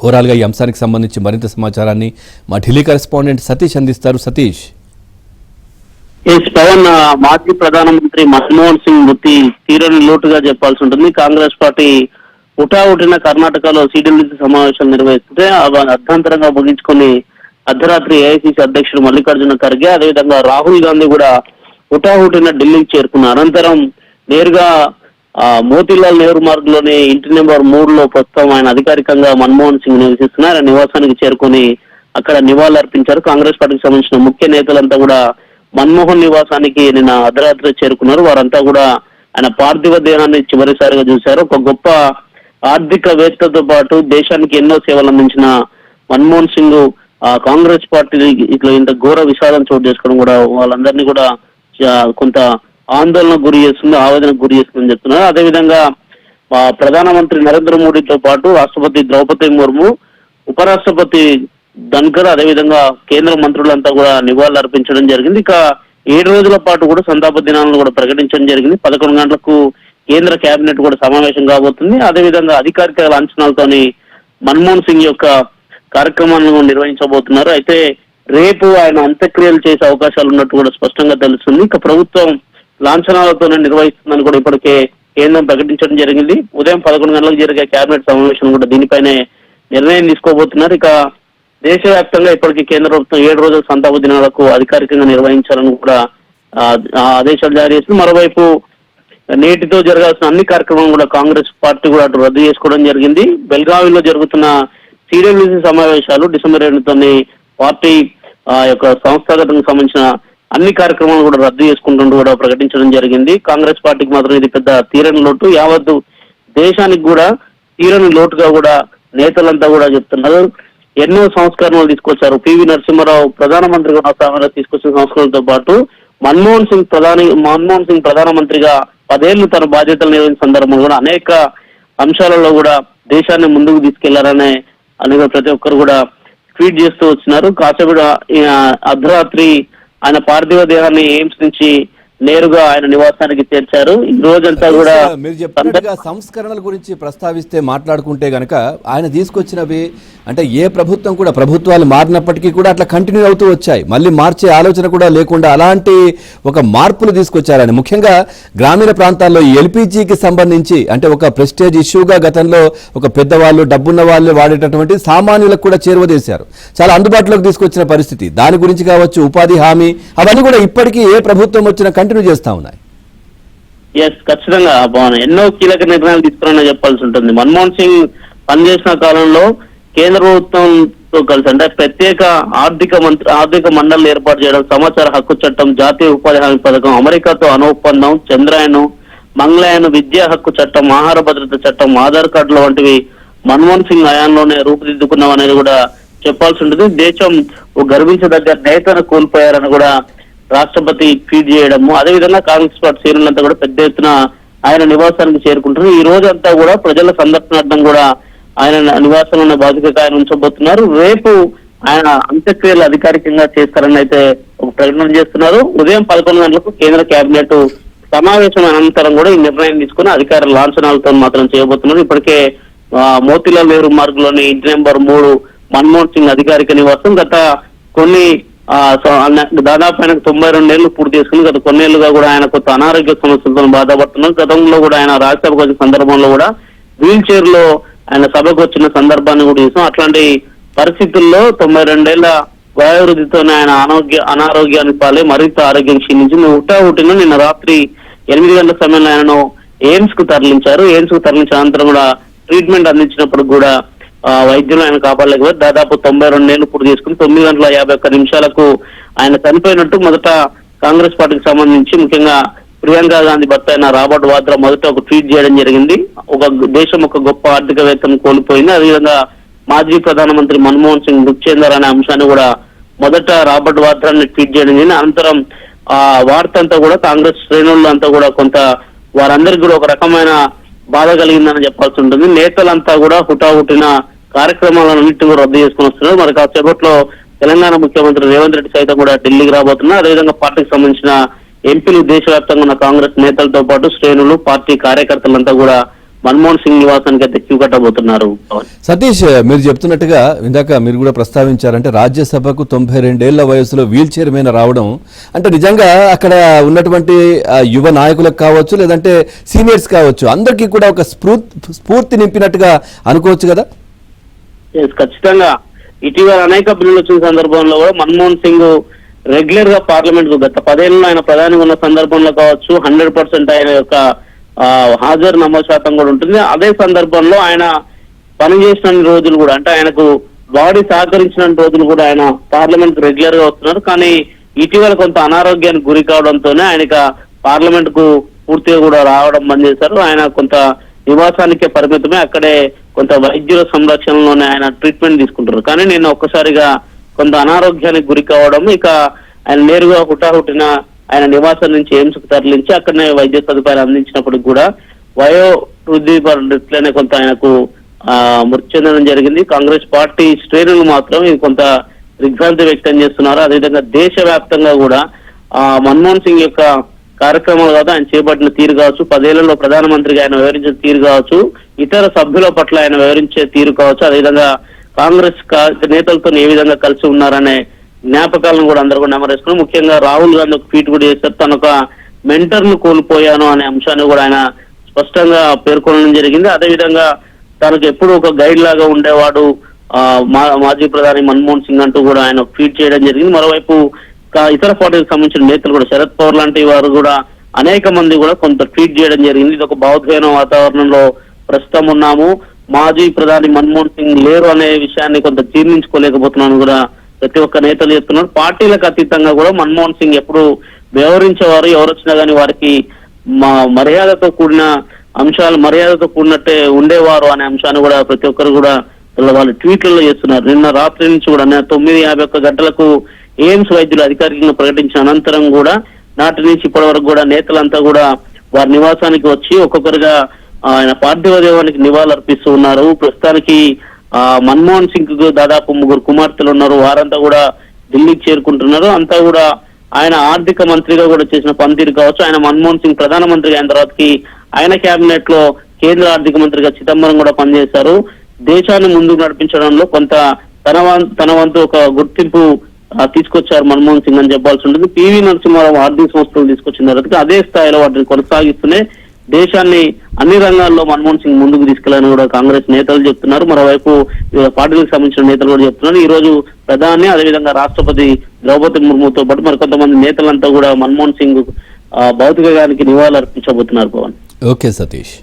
ఓవరాల్గా ఈ అంశానికి సంబంధించి మరింత సమాచారాన్ని మా ఢిల్లీ కరెస్పాండెంట్ సతీష్ అందిస్తారు. సతీష్. పవన్, మాజీ ప్రధానమంత్రి మన్మోహన్ సింగ్ మృతి తీరని లోటుగా చెప్పాల్సి ఉంటుంది. కాంగ్రెస్ పార్టీ ఉటావుటిన కర్ణాటకలో సిడబ్ల్యూసీ సమావేశాలు నిర్వహిస్తుంటే అర్ధాంతరంగా ముగించుకుని అర్ధరాత్రి ఏఐసీసీ అధ్యక్షుడు మల్లికార్జున ఖర్గే, అదేవిధంగా రాహుల్ గాంధీ కూడా ఉటాహుటిన ఢిల్లీకి చేరుకున్నారు. అనంతరం నేరుగా మోతీలాల్ నెహ్రూ మార్గ్లోని ఇంటి నెంబర్ 3లో ప్రస్తుతం ఆయన అధికారికంగా మన్మోహన్ సింగ్ నివసిస్తున్నారు. ఆయన నివాసానికి చేరుకొని అక్కడ నివాళులర్పించారు. కాంగ్రెస్ పార్టీకి సంబంధించిన ముఖ్య నేతలంతా కూడా మన్మోహన్ నివాసానికి నిన్న అర్ధరాత్రి చేరుకున్నారు. వారంతా కూడా ఆయన పార్థివ దేహాన్ని చివరిసారిగా చూశారు. ఒక గొప్ప ఆర్థికవేత్తతో పాటు దేశానికి ఎన్నో సేవలు అందించిన మన్మోహన్ సింగ్ కాంగ్రెస్ పార్టీ ఇట్లా ఇంత ఘోర విషాదం చోటు చేసుకోవడం కూడా వాళ్ళందరినీ కూడా కొంత ఆందోళనకు గురి చేస్తుంది, ఆవేదనకు గురి చేస్తుందని చెప్తున్నారు. అదేవిధంగా ప్రధానమంత్రి నరేంద్ర మోడీతో పాటు రాష్ట్రపతి ద్రౌపది ముర్ము, ఉపరాష్ట్రపతి ధన్కర్, అదేవిధంగా కేంద్ర మంత్రులంతా కూడా నివాళులు అర్పించడం జరిగింది. ఇక 7 రోజుల పాటు కూడా సంతాప దినాలను కూడా ప్రకటించడం జరిగింది. 11 గంటలకు కేంద్ర కేబినెట్ కూడా సమావేశం కాబోతుంది. అదేవిధంగా అధికారిక లాంఛనాలతోని మన్మోహన్ సింగ్ యొక్క కార్యక్రమాలను నిర్వహించబోతున్నారు. అయితే రేపు ఆయన అంత్యక్రియలు చేసే అవకాశాలు ఉన్నట్టు కూడా స్పష్టంగా తెలుస్తుంది. ఇక ప్రభుత్వం లాంఛనాలతోనే నిర్వహిస్తుందని కూడా ఇప్పటికే కేంద్రం ప్రకటించడం జరిగింది. ఉదయం 11 గంటలకు జరిగే కేబినెట్ సమావేశం కూడా దీనిపైనే నిర్ణయం తీసుకోబోతున్నారు. ఇక దేశవ్యాప్తంగా ఇప్పటికీ కేంద్ర ప్రభుత్వం 7 రోజుల సంతాప దినాలకు అధికారికంగా నిర్వహించాలని కూడా ఆదేశాలు జారీ చేసింది. మరోవైపు నేటితో జరగాల్సిన అన్ని కార్యక్రమాలు కూడా కాంగ్రెస్ పార్టీ కూడా అటు రద్దు చేసుకోవడం జరిగింది. బెల్గావిలో జరుగుతున్న సిడబ్ల్యూసీ సమావేశాలు డిసెంబర్ 2 పార్టీ యొక్క సంస్థాగతంగా సంబంధించిన అన్ని కార్యక్రమాలు కూడా రద్దు చేసుకుంటూ కూడా ప్రకటించడం జరిగింది. కాంగ్రెస్ పార్టీకి మాత్రం ఇది పెద్ద తీరని లోటు, యావత్తు దేశానికి కూడా తీరని లోటుగా కూడా నేతలంతా కూడా చెప్తున్నారు. ఎన్నో సంస్కరణలు తీసుకొచ్చారు. పివి నరసింహారావు ప్రధానమంత్రిగా ఉన్న సమయంలో తీసుకొచ్చిన సంస్కరణలతో పాటు మన్మోహన్ సింగ్ ప్రధానమంత్రిగా 10 ఏళ్లు తన బాధ్యతలు నిర్వహించిన సందర్భంలో కూడా అనేక అంశాలలో కూడా దేశాన్ని ముందుకు తీసుకెళ్లారనే అనేక ప్రతి ఒక్కరు కూడా ట్వీట్ చేస్తూ వచ్చినారు. కాసేపు అర్ధరాత్రి ఆయన పార్థివ దేహాన్ని ఎయిమ్స్ నుంచి నేరుగా ఆయన నివాసానికి చేర్చారు. ఈ రోజంతా కూడా మీరు చెప్పినట్టుగా సంస్కరణల గురించి ప్రస్తావిస్తే మాట్లాడుకుంటే గనక ఆయన తీసుకొచ్చినవి అంటే ఏ ప్రభుత్వం కూడా ప్రభుత్వాలు మారినప్పటికీ కూడా అట్లా కంటిన్యూ అవుతూ వచ్చాయి. మళ్ళీ మార్చే ఆలోచన కూడా లేకుండా అలాంటి ఒక మార్పులు తీసుకొచ్చారని, ముఖ్యంగా గ్రామీణ ప్రాంతాల్లో ఎల్పిజికి సంబంధించి అంటే ఒక ప్రెస్టేజ్ ఇష్యూగా గతంలో ఒక పెద్దవాళ్ళు డబ్బున్న వాళ్ళు వాడేటటువంటి సామాన్యులకు కూడా చేరువదేశారు. చాలా అందుబాటులోకి తీసుకొచ్చిన పరిస్థితి. దాని గురించి కావచ్చు, ఉపాధి హామీ, అవన్నీ కూడా ఇప్పటికీ ఏ ప్రభుత్వం వచ్చినా కంటిన్యూ చేస్తా ఉన్నాయి. ఖచ్చితంగా బాగున్నాయి. ఎన్నో కీలక నిర్ణయాలు తీసుకున్నాయని చెప్పాల్సి ఉంటుంది. మన్మోహన్ సింగ్ పనిచేసిన కాలంలో కేంద్ర ప్రభుత్వంతో కలిసి అంటే ప్రత్యేక ఆర్థిక మండలిని ఏర్పాటు చేయడం, సమాచార హక్కు చట్టం, జాతీయ ఉపాధి హామీ పథకం, అమెరికాతో అనుఒప్పందం, చంద్రయాన్, మంగళయాన్, విద్యా హక్కు చట్టం, ఆహార భద్రత చట్టం, ఆధార్ కార్డుల వంటివి మన్మోహన్ సింగ్ హయాంలోనే రూపుదిద్దుకున్నాం అనేది కూడా చెప్పాల్సి ఉంటుంది. దేశం గర్వించదగ్గ నేతను కోల్పోయారని కూడా రాష్ట్రపతి ట్వీట్ చేయడము, అదేవిధంగా కాంగ్రెస్ పార్టీ శ్రేణులంతా కూడా పెద్ద ఎత్తున ఆయన నివాసానికి చేరుకుంటున్నారు. ఈ రోజంతా కూడా ప్రజల సందర్శనార్థం కూడా ఆయన నివాసంలోనే బాధ్యతగా ఆయన ఉంచబోతున్నారు. రేపు ఆయన అంత్యక్రియలు అధికారికంగా చేస్తారని అయితే ఒక ప్రకటన చేస్తున్నారు. ఉదయం 11 గంటలకు కేంద్ర కేబినెట్ సమావేశం అనంతరం కూడా ఈ నిర్ణయం తీసుకుని అధికార లాంఛనాలతో మాత్రం చేయబోతున్నారు. ఇప్పటికే మోతీలాల్ నెహ్రూ మార్గ్లోని ఇంటి నెంబర్ 3 మన్మోహన్ సింగ్ అధికారిక నివాసం. గత కొన్ని దాదాపు ఆయనకు 92 ఏళ్లు పూర్తి చేసుకుని గత కొన్నేళ్లుగా కూడా ఆయన కొత్త అనారోగ్య సమస్యలతో బాధపడుతున్నారు. గతంలో కూడా ఆయన రాజ్యసభకు వచ్చిన సందర్భంలో కూడా వీల్ చైర్ లో ఆయన సభకు వచ్చిన సందర్భాన్ని కూడా చూసాం. అట్లాంటి పరిస్థితుల్లో 92 ఏళ్ల వయోవృద్ధితోనే ఆయన అనారోగ్యానికి పాలై మరింత ఆరోగ్యం క్షీణించింది. హుటాహుటిన నిన్న రాత్రి 8 గంటల సమయంలో ఆయనను ఎయిమ్స్ కు తరలించారు. ఎయిమ్స్ కు తరలించిన అనంతరం కూడా ట్రీట్మెంట్ అందించినప్పుడు కూడా వైద్యులు ఆయన కాపాడలేకపోయారు. దాదాపు 92 ఏళ్లు పూర్తి చేసుకుని 9:51 ఆయన చనిపోయినట్టు మొదట కాంగ్రెస్ పార్టీకి సంబంధించి ముఖ్యంగా ప్రియాంక గాంధీ భర్త అయిన రాబర్ట్ వాద్రా మొదట ఒక ట్వీట్ చేయడం జరిగింది. దేశం ఒక గొప్ప ఆర్థికవేత్తను కోల్పోయింది. అదేవిధంగా మాజీ ప్రధానమంత్రి మన్మోహన్ సింగ్ మృతి చెందారు అనే అంశాన్ని కూడా మొదట రాబర్ట్ వాద్రాని ట్వీట్ చేయడం జరిగింది. అనంతరం వార్త అంతా కూడా కాంగ్రెస్ శ్రేణుల్లో అంతా కూడా కొంత వారందరికీ కూడా ఒక రకమైన బాధ కలిగిందని చెప్పాల్సి ఉంటుంది. నేతలంతా కూడా హుటాహుటిన కార్యక్రమాలన్నింటినీ రద్దు చేసుకుని వస్తున్నారు. మరి కాసేపట్లో తెలంగాణ ముఖ్యమంత్రి రేవంత్ రెడ్డి సైతం కూడా ఢిల్లీకి రాబోతున్నారు. అదేవిధంగా పార్టీకి సంబంధించిన ఎంపీలు, దేశవ్యాప్తంగా ఉన్న కాంగ్రెస్ నేతలతో పాటు శ్రేణులు, పార్టీ కార్యకర్తలంతా కూడా మన్మోహన్ సింగ్ నివాసానికి అయితే క్యూ కట్టబోతున్నారు పవన్. సతీష్, మీరు చెప్తున్నట్టుగా ఇందాక మీరు కూడా ప్రస్తావించారంటే రాజ్యసభకు 92 ఏళ్ల వయసులో వీల్ చైర్ మీద రావడం అంటే నిజంగా అక్కడ ఉన్నటువంటి యువ నాయకులకు కావచ్చు, లేదంటే సీనియర్స్ కావచ్చు, అందరికీ కూడా ఒక స్ఫూర్తి నింపినట్టుగా అనుకోవచ్చు కదా. ఖచ్చితంగా ఇటీవల అనేక బిల్లులు వచ్చిన సందర్భంలో కూడా మన్మోహన్ సింగ్ రెగ్యులర్ గా పార్లమెంట్ కు గత 10 ఏళ్ళలో ఆయన ప్రధానిగా ఉన్న సందర్భంలో కావచ్చు 100% ఆయన యొక్క హాజరు నమోదు శాతం కూడా ఉంటుంది. అదే సందర్భంలో ఆయన పనిచేసిన రోజులు కూడా అంటే ఆయనకు బాడీ సహకరించిన రోజులు కూడా ఆయన పార్లమెంట్ కు రెగ్యులర్ గా వస్తున్నారు. కానీ ఇటీవల కొంత అనారోగ్యానికి గురి కావడంతోనే ఆయనక పార్లమెంట్ కు పూర్తిగా కూడా రావడం బంద్ చేశారు. ఆయన కొంత నివాసానికే పరిమితమే, అక్కడే కొంత వైద్యుల సంరక్షణలోనే ఆయన ట్రీట్మెంట్ తీసుకుంటారు. కానీ నేను ఒక్కసారిగా కొంత అనారోగ్యానికి గురి కావడం, ఇక ఆయన నేరుగా హుటాహుటిన ఆయన నివాసం నుంచి ఎయిమ్స్ కు తరలించి అక్కడనే వైద్య సదుపాయాలు అందించినప్పటికి కూడా వయో వృద్ధి రీత్యానే కొంత ఆయనకు మృతి చెందడం జరిగింది. కాంగ్రెస్ పార్టీ శ్రేణులు మాత్రం ఇది కొంత దిగ్భ్రాంతి వ్యక్తం చేస్తున్నారు. అదేవిధంగా దేశవ్యాప్తంగా కూడా మన్మోహన్ సింగ్ యొక్క కార్యక్రమాలు కాదు, ఆయన చేపట్టిన తీరు కావచ్చు, 10 ఏళ్లలో ప్రధానమంత్రిగా ఆయన వివరించిన తీరు కావచ్చు, ఇతర సభ్యుల పట్ల ఆయన వివరించే తీరు కావచ్చు, అదేవిధంగా కాంగ్రెస్ నేతలతో ఏ విధంగా కలిసి ఉన్నారనే జ్ఞాపకాలను కూడా అందరూ కూడా నెమరేసుకున్నారు. ముఖ్యంగా రాహుల్ గాంధీ ఒక ట్వీట్ కూడా చేశారు, తను ఒక మెంటర్ ను కోల్పోయాను అనే అంశాన్ని కూడా ఆయన స్పష్టంగా పేర్కొనడం జరిగింది. అదేవిధంగా తనకు ఎప్పుడు ఒక గైడ్ లాగా ఉండేవాడు మాజీ ప్రధాని మన్మోహన్ సింగ్ అంటూ కూడా ఆయన ట్వీట్ చేయడం జరిగింది. మరోవైపు ఇతర పార్టీలకు సంబంధించిన నేతలు కూడా శరద్ పవార్ లాంటి వారు కూడా అనేక మంది కూడా కొంత ట్వీట్ చేయడం జరిగింది. ఇది ఒక భావోద్వేగ వాతావరణంలో ప్రస్తుతం ఉన్నాము, మాజీ ప్రధాని మన్మోహన్ సింగ్ లేరు అనే విషయాన్ని కొంత జీర్ణించుకోలేకపోతున్నాను కూడా ప్రతి ఒక్క నేతలు చెప్తున్నారు. పార్టీలకు అతీతంగా కూడా మన్మోహన్ సింగ్ ఎప్పుడు వ్యవహరించేవారు, ఎవరు వచ్చినా కానీ వారికి మర్యాదతో కూడినట్టే ఉండేవారు అనే అంశాన్ని కూడా ప్రతి ఒక్కరు కూడా వాళ్ళు ట్వీట్లలో చేస్తున్నారు. నిన్న రాత్రి నుంచి కూడా 9:51 గంటలకు ఎయిమ్స్ వైద్యులు అధికారికంగా ప్రకటించిన అనంతరం కూడా నాటి నుంచి ఇప్పటి వరకు కూడా నేతలంతా కూడా వారి నివాసానికి వచ్చి ఒక్కొక్కరుగా ఆయన పార్థివ దేవానికి నివాళులు అర్పిస్తూ ఉన్నారు. ప్రస్తుతానికి మన్మోహన్ సింగ్ కు దాదాపు 3 కుమార్తెలు ఉన్నారు, వారంతా కూడా ఢిల్లీకి చేరుకుంటున్నారు. అంతా కూడా ఆయన ఆర్థిక మంత్రిగా కూడా చేసిన పనితీరు కావచ్చు, ఆయన మన్మోహన్ సింగ్ ప్రధానమంత్రిగా అయిన తర్వాతకి ఆయన కేబినెట్ లో కేంద్ర ఆర్థిక మంత్రిగా చిదంబరం కూడా పనిచేశారు. దేశాన్ని ముందుకు నడిపించడంలో కొంత తన వంతు ఒక గుర్తింపు తీసుకొచ్చారు మన్మోహన్ సింగ్ అని చెప్పాల్సి ఉంటుంది. పివి నరసింహారావు ఆర్థిక సంస్థలు తీసుకొచ్చిన తర్వాత అదే స్థాయిలో వాటిని కొనసాగిస్తూనే దేశాన్ని అన్ని రంగాల్లో మన్మోహన్ సింగ్ ముందుకు తీసుకెళ్లాలని కూడా కాంగ్రెస్ నేతలు చెప్తున్నారు. మరోవైపు పార్టీలకు సంబంధించిన నేతలు కూడా చెప్తున్నారు. ఈ రోజు ప్రధాని అదేవిధంగా రాష్ట్రపతి ద్రౌపది ముర్ముతో పాటు మరికొంతమంది నేతలంతా కూడా మన్మోహన్ సింగ్ భౌతికానికి నివాళులు అర్పించబోతున్నారు. పవన్. ఓకే సతీష్.